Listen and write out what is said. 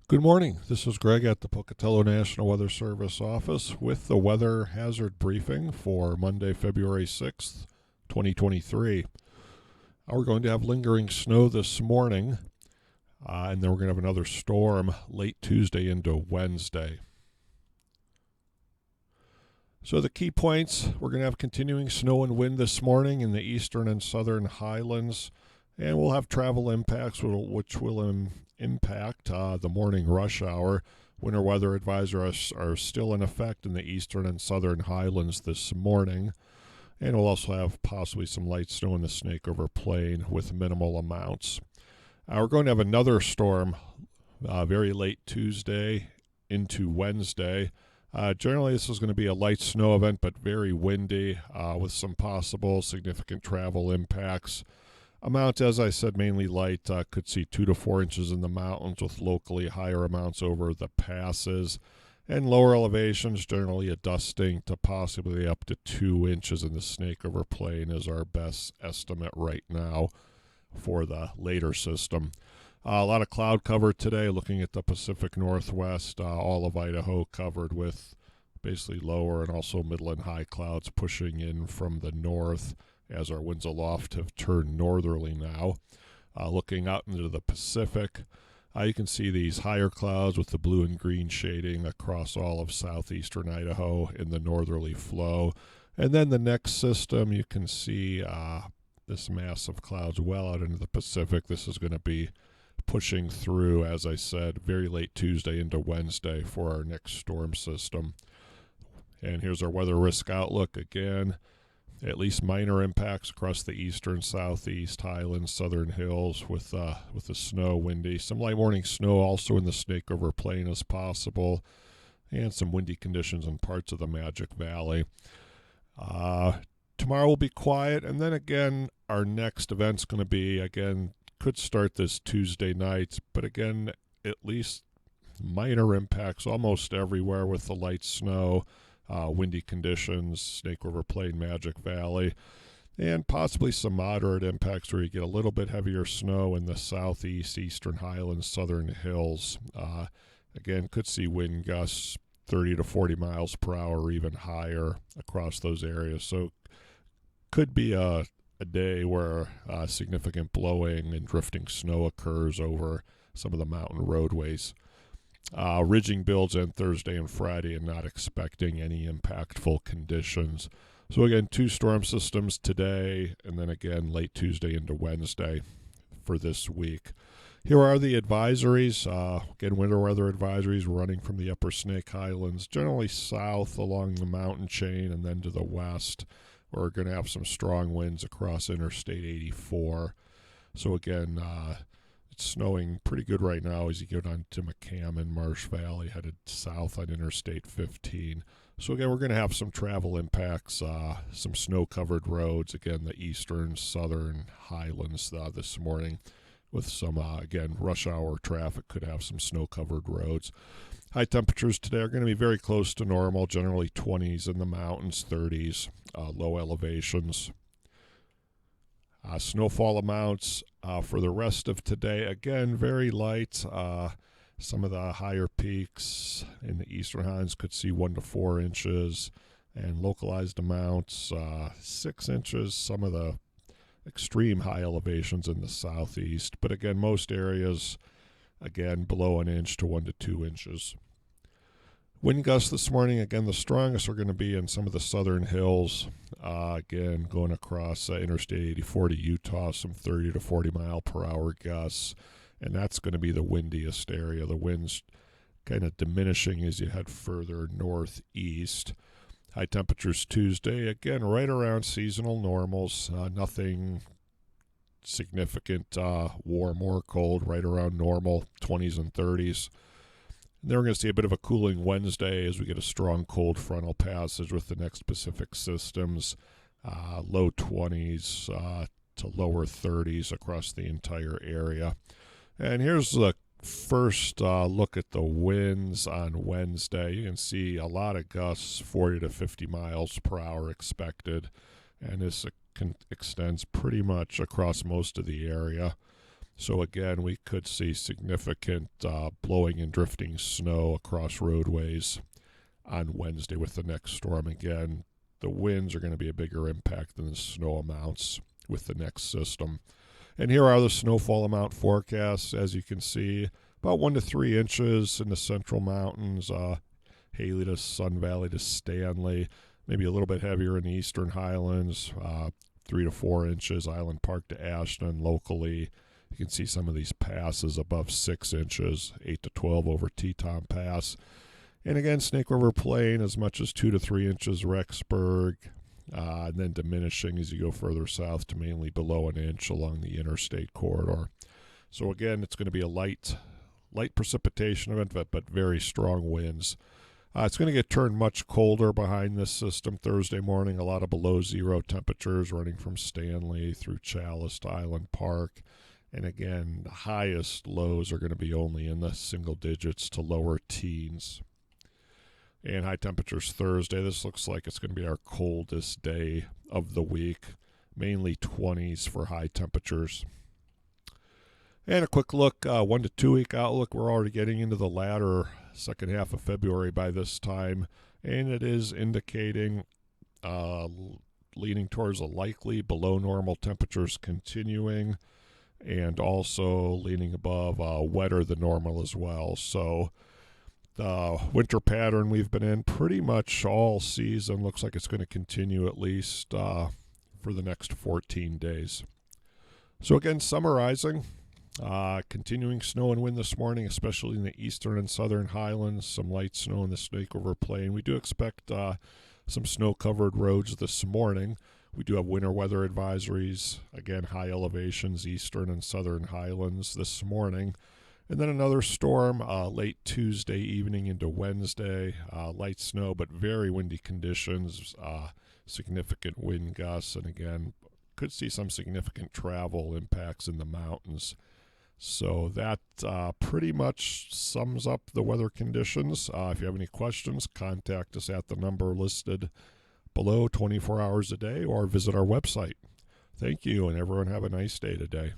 Good morning. This is Greg at the Pocatello National Weather Service office with the weather hazard briefing for Monday, February 6th, 2023. We're going to have lingering snow this morning, and then we're going to have another storm late Tuesday into Wednesday. So the key points, we're going to have continuing snow and wind this morning in the eastern and southern highlands, and we'll have travel impacts which will impact the morning rush hour. Winter weather advisories are still in effect in the eastern and southern highlands this morning, and we'll also have possibly some light snow in the Snake River Plain with minimal amounts. We're going to have another storm very late Tuesday into Wednesday. Generally, this is going to be a light snow event, but very windy with some possible significant travel impacts. Amounts, as I said, mainly light. Could see 2 to 4 inches in the mountains with locally higher amounts over the passes. And lower elevations, generally a dusting to possibly up to 2 inches in the Snake River Plain is our best estimate right now for the later system. A lot of cloud cover today, looking at the Pacific Northwest, all of Idaho covered with basically lower and also middle and high clouds pushing in from the north as our winds aloft have turned northerly now. Looking out into the Pacific, you can see these higher clouds with the blue and green shading across all of southeastern Idaho in the northerly flow. And then the next system, you can see this mass of clouds well out into the Pacific. This is going to be pushing through, as I said, very late Tuesday into Wednesday for our next storm system. And here's our weather risk outlook again. At least minor impacts across the eastern, southeast, highlands, southern hills with the snow, windy. Some light morning snow also in the Snake River Plain as possible, and some windy conditions in parts of the Magic Valley. Tomorrow will be quiet, and then again, our next event's going to be, again, could start this Tuesday night, but again, at least minor impacts almost everywhere with the light snow, windy conditions, Snake River Plain, Magic Valley, and possibly some moderate impacts where you get a little bit heavier snow in the southeast, eastern highlands, southern hills. Again, could see wind gusts 30 to 40 miles per hour or even higher across those areas. So could be a day where significant blowing and drifting snow occurs over some of the mountain roadways. Ridging builds in Thursday and Friday, and not expecting any impactful conditions. So again, 2 storm systems today, and then again late Tuesday into Wednesday for this week. Here are the advisories. Again, winter weather advisories running from the upper Snake Highlands, generally south along the mountain chain, and then to the west. We're going to have some strong winds across Interstate 84. So again, it's snowing pretty good right now as you go down to McCammon, Marsh Valley, headed south on Interstate 15. So again, we're going to have some travel impacts, some snow-covered roads, again, the eastern, southern highlands this morning with some, again, rush hour traffic could have some snow-covered roads. High temperatures today are going to be very close to normal, generally 20s in the mountains, 30s, low elevations. Snowfall amounts for the rest of today, again, very light. Some of the higher peaks in the eastern highlands could see 1 to 4 inches, and localized amounts 6 inches. Some of the extreme high elevations in the southeast, but again, most areas, again, below an inch to 1 to 2 inches. Wind gusts this morning, again, the strongest are going to be in some of the southern hills. Again, going across Interstate 84 to Utah, some 30 to 40 mile per hour gusts. And that's going to be the windiest area. The wind's kind of diminishing as you head further northeast. High temperatures Tuesday, again, right around seasonal normals. Nothing significant warm or cold, right around normal, 20s and 30s. Then we're going to see a bit of a cooling Wednesday as we get a strong cold frontal passage with the next Pacific systems, low 20s to lower 30s across the entire area. And here's the first look at the winds on Wednesday. You can see a lot of gusts, 40 to 50 miles per hour expected, and this extends pretty much across most of the area. So again, we could see significant blowing and drifting snow across roadways on Wednesday with the next storm. Again, the winds are going to be a bigger impact than the snow amounts with the next system. And here are the snowfall amount forecasts. As you can see, about 1 to 3 inches in the central mountains, Haley to Sun Valley to Stanley, maybe a little bit heavier in the eastern highlands, 3 to 4 inches, Island Park to Ashton locally. You can see some of these passes above 6 inches, 8 to 12 over Teton Pass. And again, Snake River Plain as much as 2 to 3 inches, Rexburg, and then diminishing as you go further south to mainly below an inch along the interstate corridor. So again, it's going to be a light precipitation event, but very strong winds. It's going to get turned much colder behind this system Thursday morning. A lot of below zero temperatures running from Stanley through Chalice to Island Park. And again, the highest lows are going to be only in the single digits to lower teens. And high temperatures Thursday. This looks like it's going to be our coldest day of the week. Mainly 20s for high temperatures. And a quick look, 1 to 2 week outlook. We're already getting into the latter second half of February by this time. And it is indicating leaning towards a likely below normal temperatures continuing. And also leaning above wetter than normal as well. So the winter pattern we've been in pretty much all season looks like it's going to continue at least for the next 14 days. So again, summarizing, continuing snow and wind this morning, especially in the eastern and southern highlands, some light snow in the Snake River Plain. We do expect some snow-covered roads this morning. We do have winter weather advisories, again, high elevations, eastern and southern highlands this morning. And then another storm late Tuesday evening into Wednesday. Light snow, but very windy conditions, significant wind gusts, and again, could see some significant travel impacts in the mountains. So that pretty much sums up the weather conditions. If you have any questions, contact us at the number listed below 24 hours a day or visit our website. Thank you, and everyone have a nice day today.